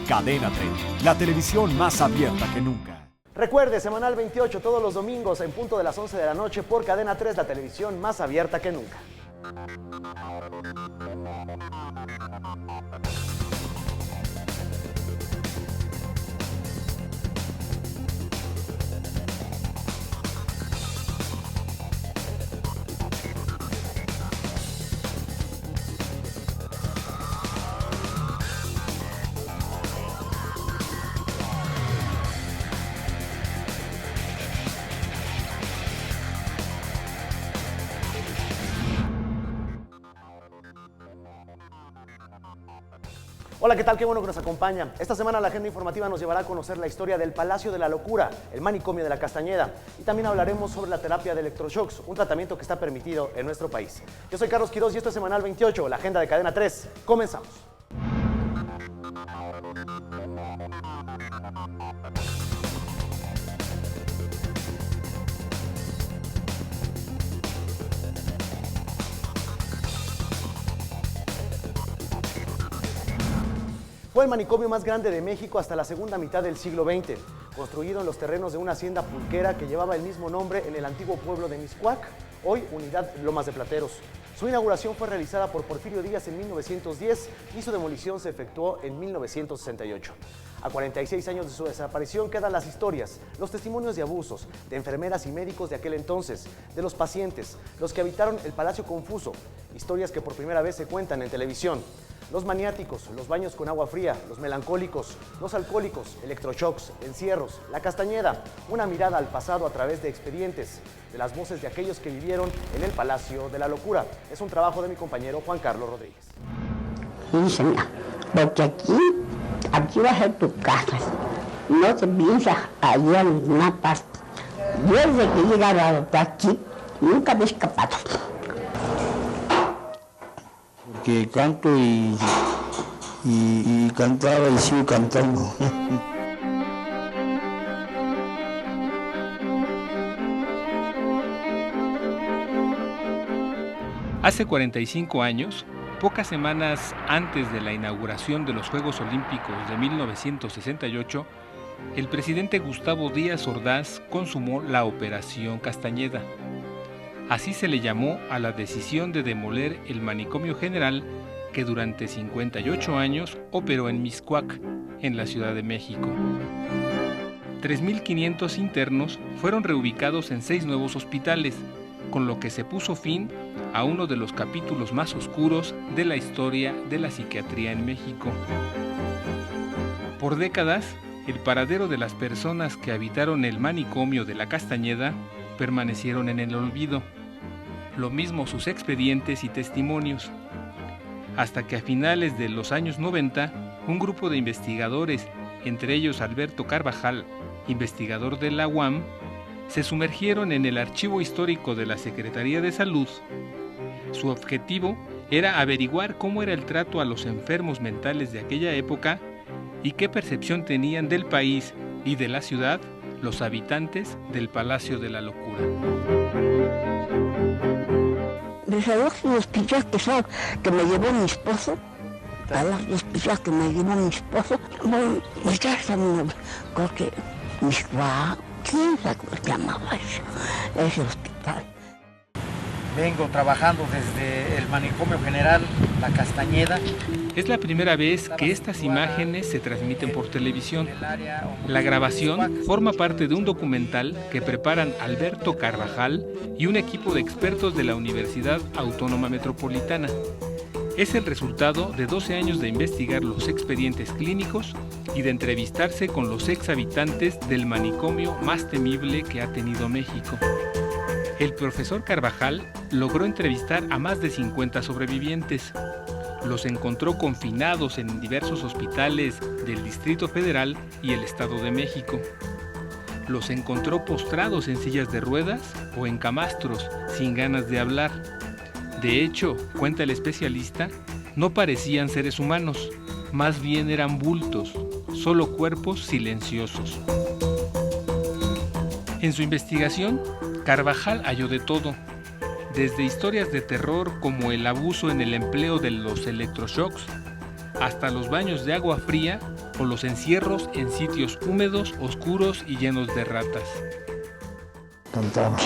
Cadena 3, la televisión más abierta que nunca. Recuerde, Semanal 28 todos los domingos en punto de las 11 de la noche por Cadena 3, la televisión más abierta que nunca. Hola, ¿qué tal? Qué bueno que nos acompaña. Esta semana la agenda informativa nos llevará a conocer la historia del Palacio de la Locura, el manicomio de la Castañeda, y también hablaremos sobre la terapia de electroshocks, un tratamiento que está permitido en nuestro país. Yo soy Carlos Quiroz y esto es Semanal 28, la agenda de Cadena 3. Comenzamos. Fue el manicomio más grande de México hasta la segunda mitad del siglo XX, construido en los terrenos de una hacienda pulquera que llevaba el mismo nombre en el antiguo pueblo de Mixcoac, hoy Unidad Lomas de Plateros. Su inauguración fue realizada por Porfirio Díaz en 1910 y su demolición se efectuó en 1968. A 46 años de su desaparición quedan las historias, los testimonios de abusos, de enfermeras y médicos de aquel entonces, de los pacientes, los que habitaron el Palacio Confuso, historias que por primera vez se cuentan en televisión. Los maniáticos, los baños con agua fría, los melancólicos, los alcohólicos, electroshocks, encierros, la Castañeda, una mirada al pasado a través de expedientes, de las voces de aquellos que vivieron en el Palacio de la Locura. Es un trabajo de mi compañero Juan Carlos Rodríguez. Dice, mira, porque aquí va a ser tu casa, no te piensas allá en ninguna parte. Desde que llegaron aquí, nunca me he escapado. Que canto y cantaba y sigo cantando. Hace 45 años, pocas semanas antes de la inauguración de los Juegos Olímpicos de 1968, el presidente Gustavo Díaz Ordaz consumó la Operación Castañeda. Así se le llamó a la decisión de demoler el manicomio general que durante 58 años operó en Mixcoac, en la Ciudad de México. 3.500 internos fueron reubicados en 6 nuevos hospitales, con lo que se puso fin a uno de los capítulos más oscuros de la historia de la psiquiatría en México. Por décadas, el paradero de las personas que habitaron el manicomio de la Castañeda permanecieron en el olvido, lo mismo sus expedientes y testimonios, hasta que a finales de los años 90, un grupo de investigadores, entre ellos Alberto Carvajal, investigador de la UAM, se sumergieron en el archivo histórico de la Secretaría de Salud. Su objetivo era averiguar cómo era el trato a los enfermos mentales de aquella época y qué percepción tenían del país y de la ciudad los habitantes del Palacio de la Locura. Desde los hospitales que me llevó mi esposo, a los hospitales que me llevó mi esposo, bueno, ya están, creo que Mixcoac, ¿quién sabe cómo se llamaba eso? Ese hospital. Vengo trabajando desde el manicomio general La Castañeda. Es la primera vez que estas imágenes se transmiten por televisión. La grabación forma parte de un documental que preparan Alberto Carvajal y un equipo de expertos de la Universidad Autónoma Metropolitana. Es el resultado de 12 años de investigar los expedientes clínicos y de entrevistarse con los ex habitantes del manicomio más temible que ha tenido México. El profesor Carvajal logró entrevistar a más de 50 sobrevivientes. Los encontró confinados en diversos hospitales del Distrito Federal y el Estado de México. Los encontró postrados en sillas de ruedas o en camastros, sin ganas de hablar. De hecho, cuenta el especialista, no parecían seres humanos, más bien eran bultos, solo cuerpos silenciosos. En su investigación, Carvajal halló de todo, desde historias de terror como el abuso en el empleo de los electroshocks, hasta los baños de agua fría o los encierros en sitios húmedos, oscuros y llenos de ratas. Cantaba.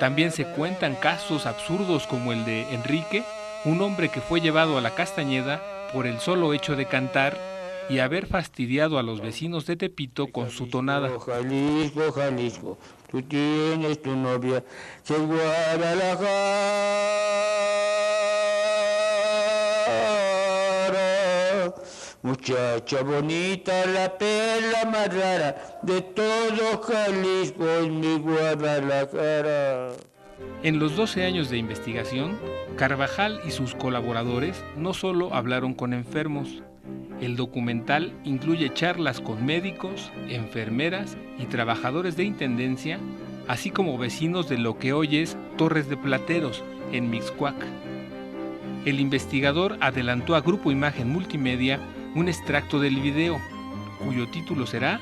También se cuentan casos absurdos como el de Enrique, un hombre que fue llevado a la Castañeda por el solo hecho de cantar y haber fastidiado a los vecinos de Tepito con su tonada. Jalisco, Jalisco, tú tienes tu novia, que es Guadalajara. Muchacha bonita, la perla más rara de todo Jalisco es mi Guadalajara. En los 12 años de investigación, Carvajal y sus colaboradores no solo hablaron con enfermos. El documental incluye charlas con médicos, enfermeras y trabajadores de intendencia, así como vecinos de lo que hoy es Torres de Plateros, en Mixcoac. El investigador adelantó a Grupo Imagen Multimedia un extracto del video, cuyo título será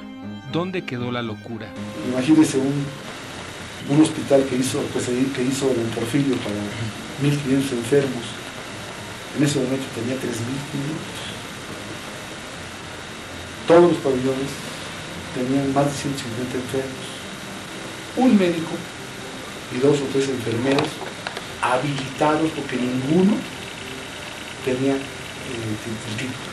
¿Dónde quedó la locura? Imagínese un hospital que hizo don Porfirio para 1.500 enfermos. En ese momento tenía 3.500. Todos los pabellones tenían más de 150 enfermos. Un médico y 2 o 3 enfermeros habilitados porque ninguno tenía el título.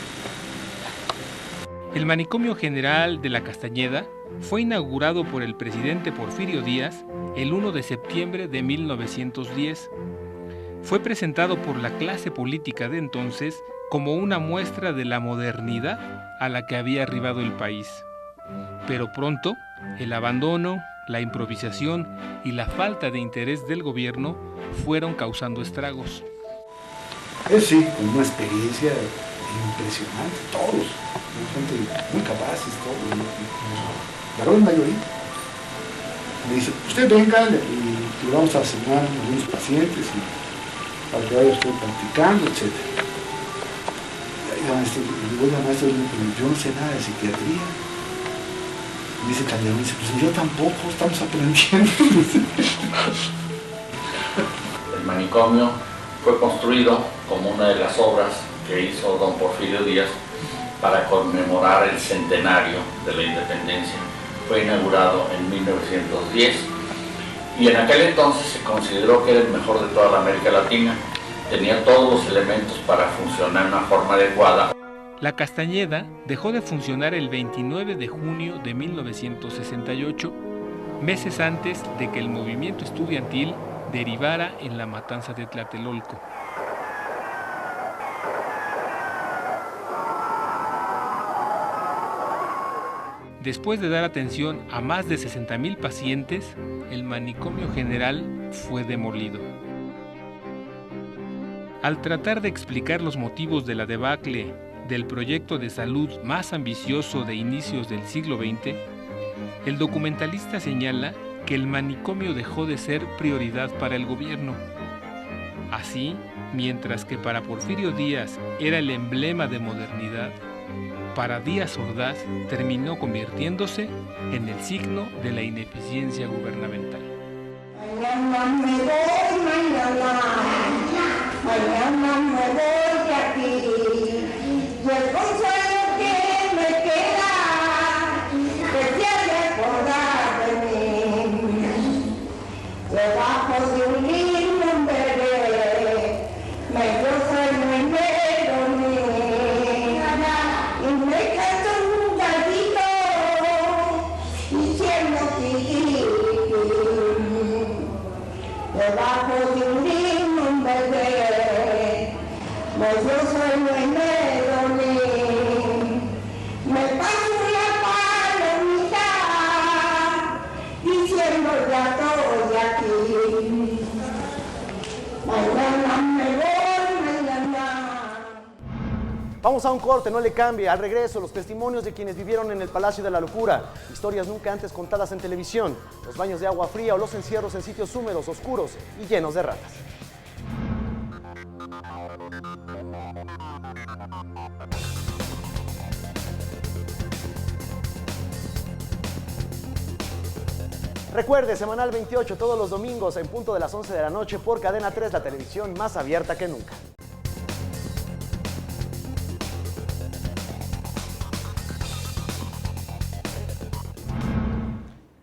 El Manicomio General de la Castañeda fue inaugurado por el presidente Porfirio Díaz el 1 de septiembre de 1910. Fue presentado por la clase política de entonces como una muestra de la modernidad a la que había arribado el país. Pero pronto, el abandono, la improvisación y la falta de interés del gobierno fueron causando estragos. Es sí, con una experiencia impresionante, todos, gente muy capaces, todos, la gran mayoría. Me dice, usted venga y le vamos a asignar algunos pacientes y para que vaya usted practicando, etc. Y digo, maestro, yo no sé nada de psiquiatría. Me dice Calderón, dice, pues yo tampoco, estamos aprendiendo. El manicomio fue construido como una de las obras que hizo don Porfirio Díaz para conmemorar el centenario de la independencia. Fue inaugurado en 1910 y en aquel entonces se consideró que era el mejor de toda la América Latina. Tenía todos los elementos para funcionar de una forma adecuada. La Castañeda dejó de funcionar el 29 de junio de 1968, meses antes de que el movimiento estudiantil derivara en la matanza de Tlatelolco. Después de dar atención a más de 60,000 pacientes, el Manicomio General fue demolido. Al tratar de explicar los motivos de la debacle del proyecto de salud más ambicioso de inicios del siglo XX, el documentalista señala que el manicomio dejó de ser prioridad para el gobierno. Así, mientras que para Porfirio Díaz era el emblema de modernidad, para Díaz Ordaz terminó convirtiéndose en el signo de la ineficiencia gubernamental. Mañana me voy de aquí y el consuelo que me queda es de recordar de mí. Debajo de un lindo un bebé me dio sueño y me dormí y me cantó un gallito diciendo tiquí. Debajo de un lindo un bebé me dio sueño y me dormí. Me paso la palomita diciendo ya estoy aquí. Mañana me voy, mañana. Vamos a un corte, no le cambie. Al regreso, los testimonios de quienes vivieron en el Palacio de la Locura. Historias nunca antes contadas en televisión. Los baños de agua fría o los encierros en sitios húmedos, oscuros y llenos de ratas. Recuerde, Semanal 28, todos los domingos en punto de las 11 de la noche por Cadena 3, la televisión más abierta que nunca.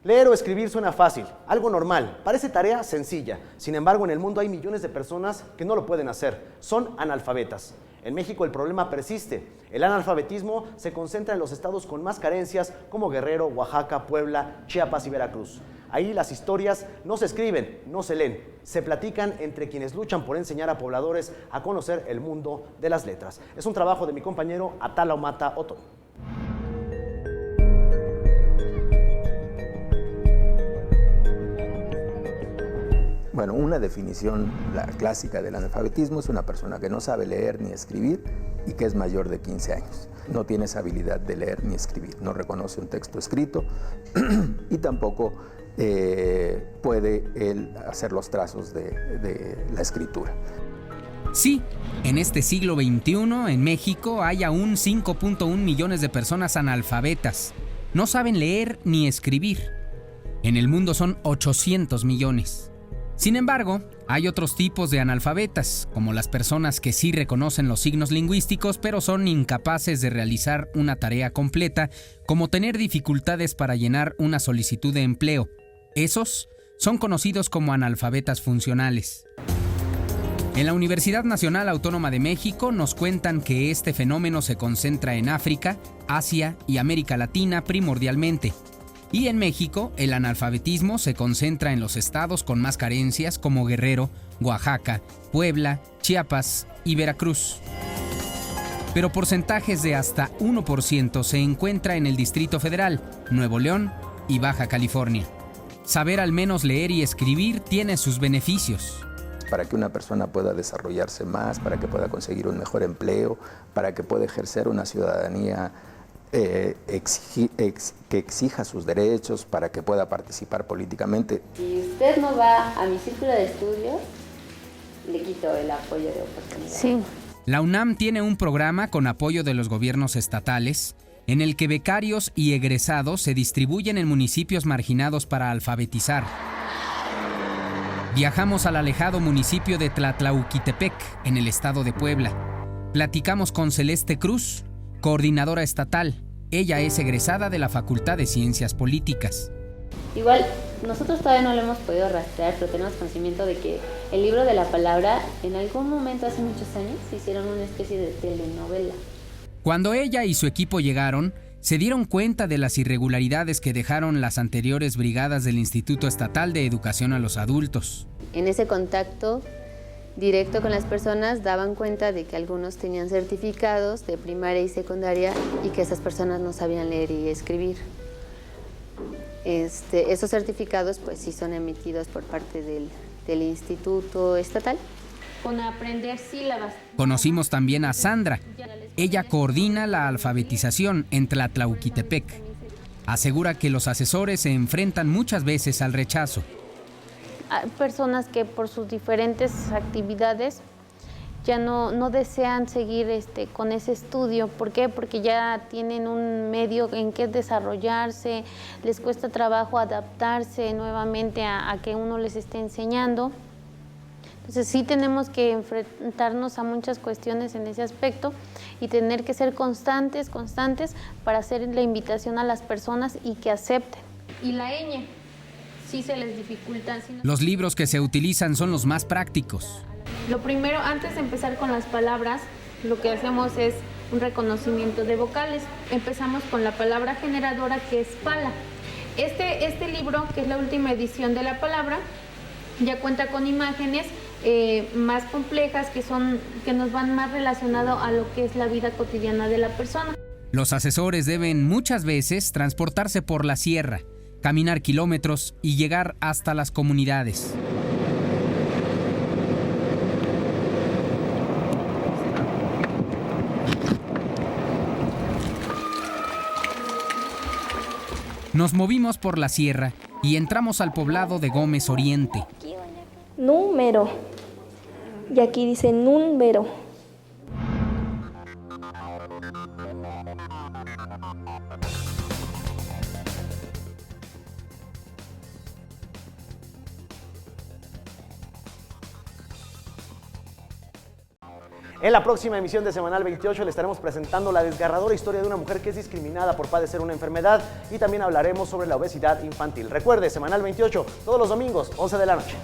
Leer o escribir suena fácil, algo normal, parece tarea sencilla. Sin embargo, en el mundo hay millones de personas que no lo pueden hacer. Son analfabetas. En México el problema persiste. El analfabetismo se concentra en los estados con más carencias como Guerrero, Oaxaca, Puebla, Chiapas y Veracruz. Ahí las historias no se escriben, no se leen, se platican entre quienes luchan por enseñar a pobladores a conocer el mundo de las letras. Es un trabajo de mi compañero Atala Omata Otto. Bueno, una definición la clásica del analfabetismo es una persona que no sabe leer ni escribir y que es mayor de 15 años. No tiene esa habilidad de leer ni escribir, no reconoce un texto escrito y tampoco puede él hacer los trazos de la escritura. Sí, en este siglo XXI, en México, hay aún 5.1 millones de personas analfabetas. No saben leer ni escribir. En el mundo son 800 millones. Sin embargo, hay otros tipos de analfabetas, como las personas que sí reconocen los signos lingüísticos, pero son incapaces de realizar una tarea completa, como tener dificultades para llenar una solicitud de empleo. Esos son conocidos como analfabetas funcionales. En la Universidad Nacional Autónoma de México nos cuentan que este fenómeno se concentra en África, Asia y América Latina primordialmente. Y en México, el analfabetismo se concentra en los estados con más carencias como Guerrero, Oaxaca, Puebla, Chiapas y Veracruz. Pero porcentajes de hasta 1% se encuentra en el Distrito Federal, Nuevo León y Baja California. Saber al menos leer y escribir tiene sus beneficios. Para que una persona pueda desarrollarse más, para que pueda conseguir un mejor empleo, para que pueda ejercer una ciudadanía que exija sus derechos, para que pueda participar políticamente. Si usted no va a mi círculo de estudios, le quito el apoyo de oportunidad. Sí. La UNAM tiene un programa con apoyo de los gobiernos estatales en el que becarios y egresados se distribuyen en municipios marginados para alfabetizar. Viajamos al alejado municipio de Tlatlauquitepec, en el estado de Puebla. Platicamos con Celeste Cruz, coordinadora estatal. Ella es egresada de la Facultad de Ciencias Políticas. Igual, nosotros todavía no lo hemos podido rastrear, pero tenemos conocimiento de que el libro de la palabra, en algún momento hace muchos años, se hicieron una especie de telenovela. Cuando ella y su equipo llegaron, se dieron cuenta de las irregularidades que dejaron las anteriores brigadas del Instituto Estatal de Educación a los Adultos. En ese contacto directo con las personas daban cuenta de que algunos tenían certificados de primaria y secundaria y que esas personas no sabían leer y escribir. Esos certificados pues sí son emitidos por parte del Instituto Estatal. Con aprender sílabas. Conocimos también a Sandra. Ella coordina la alfabetización en Tlatlauquitepec. Asegura que los asesores se enfrentan muchas veces al rechazo. Hay personas que por sus diferentes actividades ya no desean seguir con ese estudio. ¿Por qué? Porque ya tienen un medio en que desarrollarse, les cuesta trabajo adaptarse nuevamente a que uno les esté enseñando. Entonces sí tenemos que enfrentarnos a muchas cuestiones en ese aspecto y tener que ser constantes para hacer la invitación a las personas y que acepten. Y la ñ. Sí se les dificulta. Los libros que se utilizan son los más prácticos. Lo primero, antes de empezar con las palabras, lo que hacemos es un reconocimiento de vocales. Empezamos con la palabra generadora, que es pala. Este libro, que es la última edición de la palabra, ya cuenta con imágenes más complejas que nos van más relacionado a lo que es la vida cotidiana de la persona. Los asesores deben muchas veces transportarse por la sierra, caminar kilómetros y llegar hasta las comunidades. Nos movimos por la sierra y entramos al poblado de Gómez Oriente. Número. Y aquí dice número. En la próxima emisión de Semanal 28 le estaremos presentando la desgarradora historia de una mujer que es discriminada por padecer una enfermedad y también hablaremos sobre la obesidad infantil. Recuerde, Semanal 28, todos los domingos, 11 de la noche.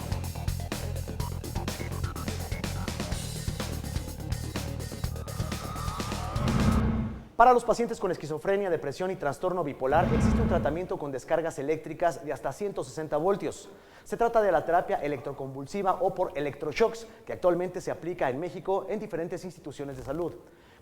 Para los pacientes con esquizofrenia, depresión y trastorno bipolar existe un tratamiento con descargas eléctricas de hasta 160 voltios. Se trata de la terapia electroconvulsiva o por electroshocks, que actualmente se aplica en México en diferentes instituciones de salud.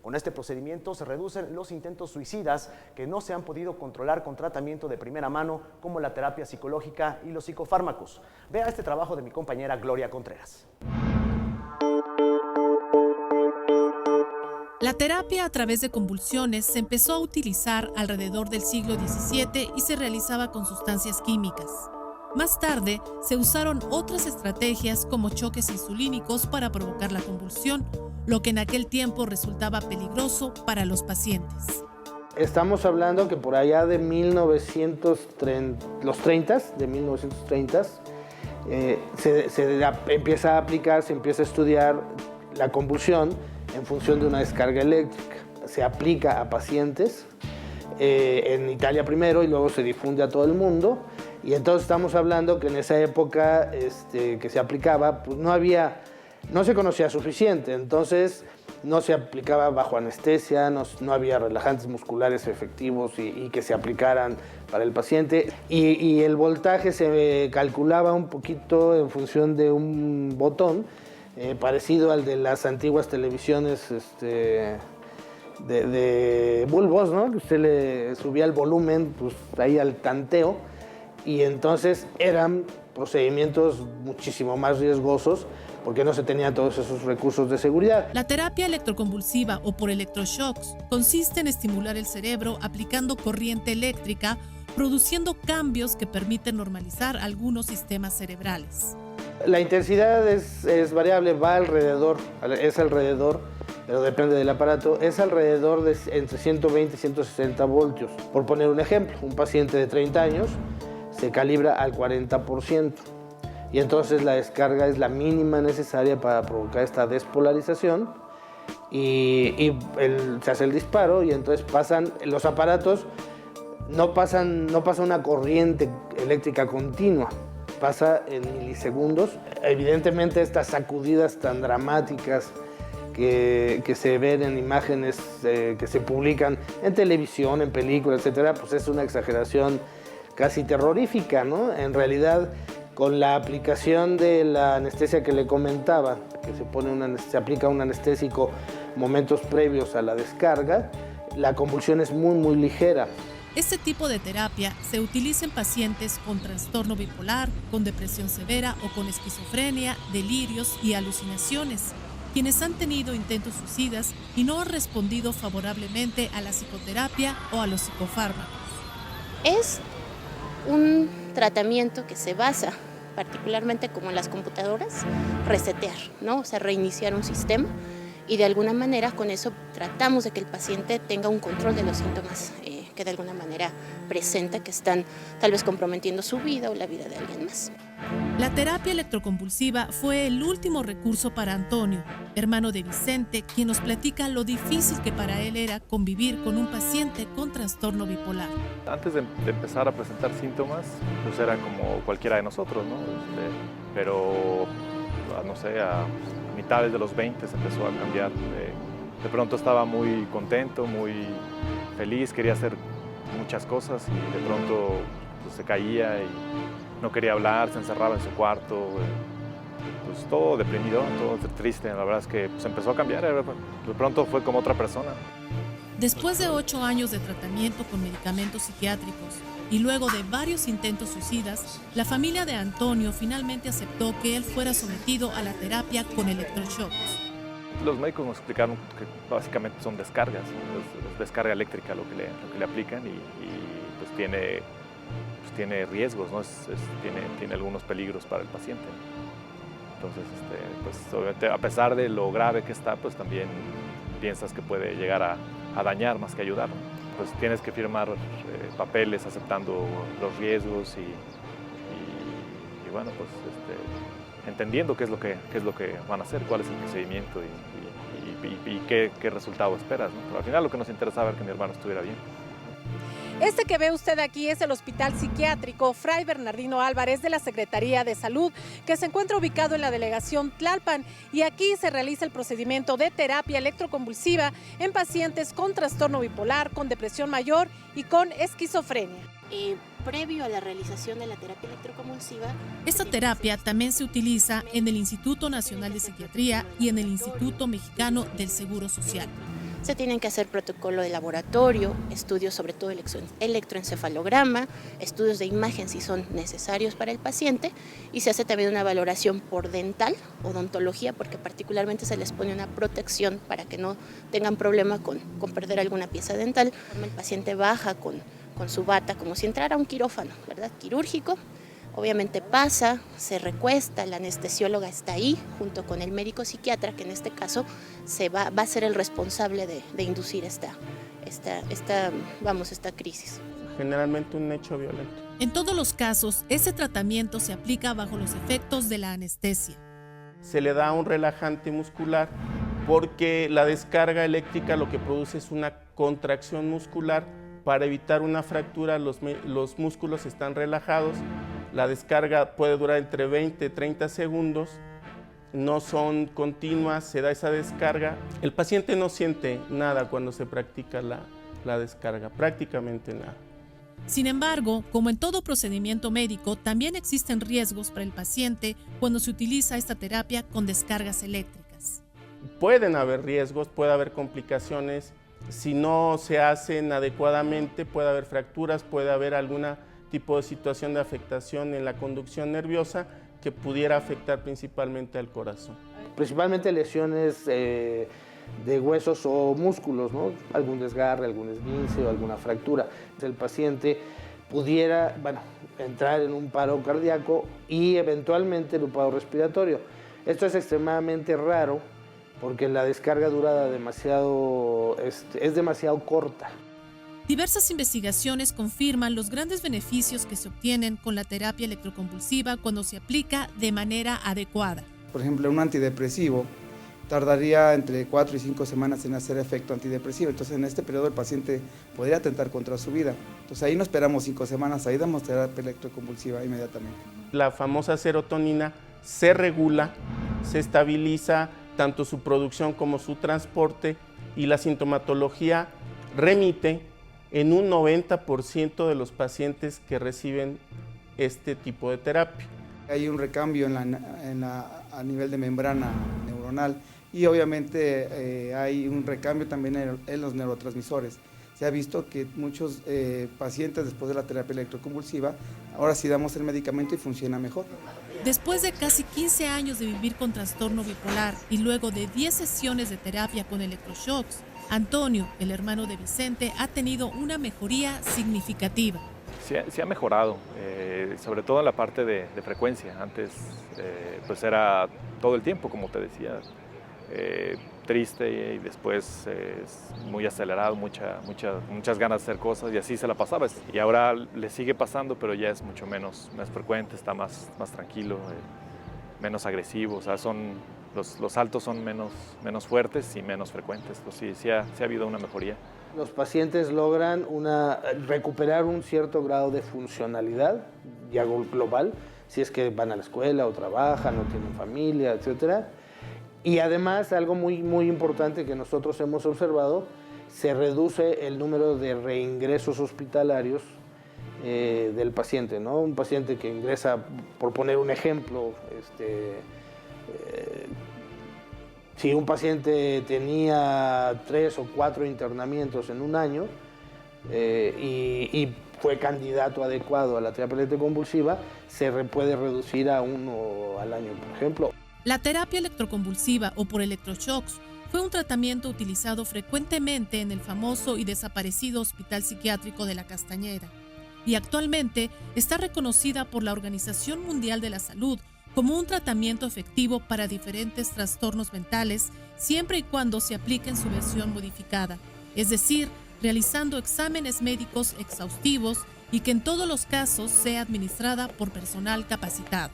Con este procedimiento se reducen los intentos suicidas que no se han podido controlar con tratamiento de primera mano, como la terapia psicológica y los psicofármacos. Vea este trabajo de mi compañera Gloria Contreras. La terapia a través de convulsiones se empezó a utilizar alrededor del siglo XVII y se realizaba con sustancias químicas. Más tarde, se usaron otras estrategias como choques insulínicos para provocar la convulsión, lo que en aquel tiempo resultaba peligroso para los pacientes. Estamos hablando que por allá de 1930, se empieza a aplicar, se empieza a estudiar la convulsión en función de una descarga eléctrica. Se aplica a pacientes en Italia primero y luego se difunde a todo el mundo. Y entonces estamos hablando que en esa época que se aplicaba, pues no se conocía suficiente, entonces no se aplicaba bajo anestesia, no había relajantes musculares efectivos y que se aplicaran para el paciente. Y el voltaje se calculaba un poquito en función de un botón, parecido al de las antiguas televisiones de bulbos, ¿no? Que usted le subía el volumen pues, ahí al tanteo, y entonces eran procedimientos muchísimo más riesgosos porque no se tenían todos esos recursos de seguridad. La terapia electroconvulsiva o por electroshocks consiste en estimular el cerebro aplicando corriente eléctrica, produciendo cambios que permiten normalizar algunos sistemas cerebrales. La intensidad es variable, es alrededor, pero depende del aparato, es alrededor de entre 120 y 160 voltios. Por poner un ejemplo, un paciente de 30 años se calibra al 40%. Y entonces la descarga es la mínima necesaria para provocar esta despolarización y se hace el disparo y entonces los aparatos no pasa una corriente eléctrica continua, pasa en milisegundos. Evidentemente estas sacudidas tan dramáticas que se ven en imágenes que se publican en televisión, en películas, etcétera, pues es una exageración casi terrorífica, ¿no? En realidad, con la aplicación de la anestesia que le comentaba, que se aplica un anestésico momentos previos a la descarga, la convulsión es muy, muy ligera. Este tipo de terapia se utiliza en pacientes con trastorno bipolar, con depresión severa o con esquizofrenia, delirios y alucinaciones, quienes han tenido intentos suicidas y no han respondido favorablemente a la psicoterapia o a los psicofármacos. Es un tratamiento que se basa, particularmente como en las computadoras, resetear, ¿no? O sea, reiniciar un sistema y de alguna manera con eso tratamos de que el paciente tenga un control de los síntomas que de alguna manera presenta que están tal vez comprometiendo su vida o la vida de alguien más. La terapia electroconvulsiva fue el último recurso para Antonio, hermano de Vicente, quien nos platica lo difícil que para él era convivir con un paciente con trastorno bipolar. Antes de empezar a presentar síntomas, pues era como cualquiera de nosotros, ¿no? Pero, no sé, a mitades de los 20 se empezó a cambiar. De pronto estaba muy contento, muy feliz, quería hacer muchas cosas y de pronto pues, se caía y no quería hablar, se encerraba en su cuarto, pues todo deprimido, todo triste. La verdad es que se empezó a cambiar, de pronto fue como otra persona. Después de 8 años de tratamiento con medicamentos psiquiátricos y luego de varios intentos suicidas, la familia de Antonio finalmente aceptó que él fuera sometido a la terapia con electroshocks. Los médicos nos explicaron que básicamente son descargas, es descarga eléctrica lo que le aplican y pues tiene riesgos, ¿no? Tiene algunos peligros para el paciente. Entonces, pues obviamente a pesar de lo grave que está, pues también piensas que puede llegar a dañar más que ayudar, ¿no? Pues tienes que firmar papeles aceptando los riesgos y bueno, pues entendiendo qué es lo que van a hacer, cuál es el procedimiento y y qué resultado esperas, ¿no? Pero al final lo que nos interesaba era que mi hermano estuviera bien. Este que ve usted aquí es el Hospital Psiquiátrico Fray Bernardino Álvarez de la Secretaría de Salud, que se encuentra ubicado en la delegación Tlalpan, y aquí se realiza el procedimiento de terapia electroconvulsiva en pacientes con trastorno bipolar, con depresión mayor y con esquizofrenia. Previo a la realización de la terapia electroconvulsiva. Esta terapia también se utiliza en el Instituto Nacional de Psiquiatría y en el Instituto Mexicano del Seguro Social. Se tienen que hacer protocolo de laboratorio, estudios sobre todo electroencefalograma, estudios de imagen si son necesarios para el paciente, y se hace también una valoración por dental, odontología, porque particularmente se les pone una protección para que no tengan problema con perder alguna pieza dental. El paciente baja con su bata como si entrara a un quirófano, ¿verdad? Quirúrgico. Obviamente pasa, se recuesta, la anestesióloga está ahí junto con el médico psiquiatra, que en este caso va a ser el responsable de inducir esta crisis. Generalmente un hecho violento. En todos los casos, ese tratamiento se aplica bajo los efectos de la anestesia. Se le da un relajante muscular porque la descarga eléctrica lo que produce es una contracción muscular. Para evitar una fractura, los músculos están relajados. La descarga puede durar entre 20 y 30 segundos, no son continuas, se da esa descarga. El paciente no siente nada cuando se practica la descarga, prácticamente nada. Sin embargo, como en todo procedimiento médico, también existen riesgos para el paciente cuando se utiliza esta terapia con descargas eléctricas. Pueden haber riesgos, puede haber complicaciones. Si no se hacen adecuadamente, puede haber fracturas, puede haber algún tipo de situación de afectación en la conducción nerviosa que pudiera afectar principalmente al corazón. Principalmente lesiones de huesos o músculos, ¿no? Algún desgarre, algún esguince o alguna fractura. El paciente pudiera, entrar en un paro cardíaco y eventualmente en un paro respiratorio. Esto es extremadamente raro porque la descarga durada es demasiado corta. Diversas investigaciones confirman los grandes beneficios que se obtienen con la terapia electroconvulsiva cuando se aplica de manera adecuada. Por ejemplo, un antidepresivo tardaría entre 4 y 5 semanas en hacer efecto antidepresivo. Entonces, en este periodo el paciente podría atentar contra su vida. Entonces, ahí no esperamos 5 semanas, ahí damos terapia electroconvulsiva inmediatamente. La famosa serotonina se regula, se estabiliza tanto su producción como su transporte, y la sintomatología remite en un 90% de los pacientes que reciben este tipo de terapia. Hay un recambio a nivel de membrana neuronal y obviamente hay un recambio también en los neurotransmisores. Se ha visto que muchos pacientes después de la terapia electroconvulsiva, ahora sí damos el medicamento y funciona mejor. Después de casi 15 años de vivir con trastorno bipolar y luego de 10 sesiones de terapia con electroshocks, Antonio, el hermano de Vicente, ha tenido una mejoría significativa. Sí ha mejorado, sobre todo en la parte de frecuencia. Antes pues era todo el tiempo, como te decía, triste, y después muy acelerado, muchas ganas de hacer cosas, y así se la pasaba. Y ahora le sigue pasando, pero ya es mucho menos frecuente, está más tranquilo, menos agresivo. O sea, los saltos son menos fuertes y menos frecuentes. Pues sí ha habido una mejoría. Los pacientes logran recuperar un cierto grado de funcionalidad ya global, si es que van a la escuela o trabajan, no tienen familia, etcétera. Y además, algo muy importante que nosotros hemos observado, se reduce el número de reingresos hospitalarios del paciente, ¿no? Un paciente que ingresa, por poner un ejemplo, si un paciente tenía 3 o 4 internamientos en un año y fue candidato adecuado a la terapia electroconvulsiva, se puede reducir a 1 al año, por ejemplo. La terapia electroconvulsiva o por electroshocks fue un tratamiento utilizado frecuentemente en el famoso y desaparecido Hospital Psiquiátrico de la Castañeda, y actualmente está reconocida por la Organización Mundial de la Salud como un tratamiento efectivo para diferentes trastornos mentales, siempre y cuando se aplique en su versión modificada, es decir, realizando exámenes médicos exhaustivos y que en todos los casos sea administrada por personal capacitado.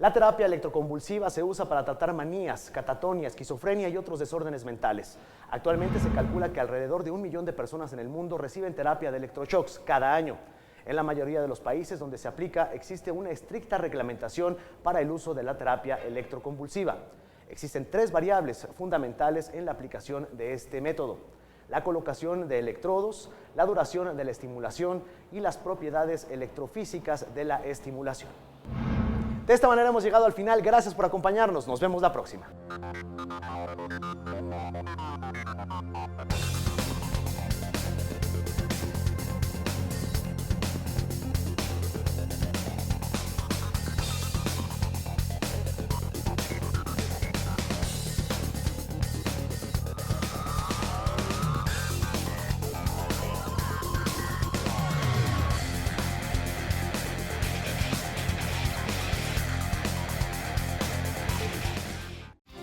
La terapia electroconvulsiva se usa para tratar manías, catatonia, esquizofrenia y otros desórdenes mentales. Actualmente se calcula que alrededor de 1 millón de personas en el mundo reciben terapia de electroshocks cada año. En la mayoría de los países donde se aplica existe una estricta reglamentación para el uso de la terapia electroconvulsiva. Existen 3 variables fundamentales en la aplicación de este método: la colocación de electrodos, la duración de la estimulación y las propiedades electrofísicas de la estimulación. De esta manera hemos llegado al final. Gracias por acompañarnos. Nos vemos la próxima.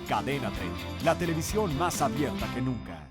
Cadena 30, la televisión más abierta que nunca.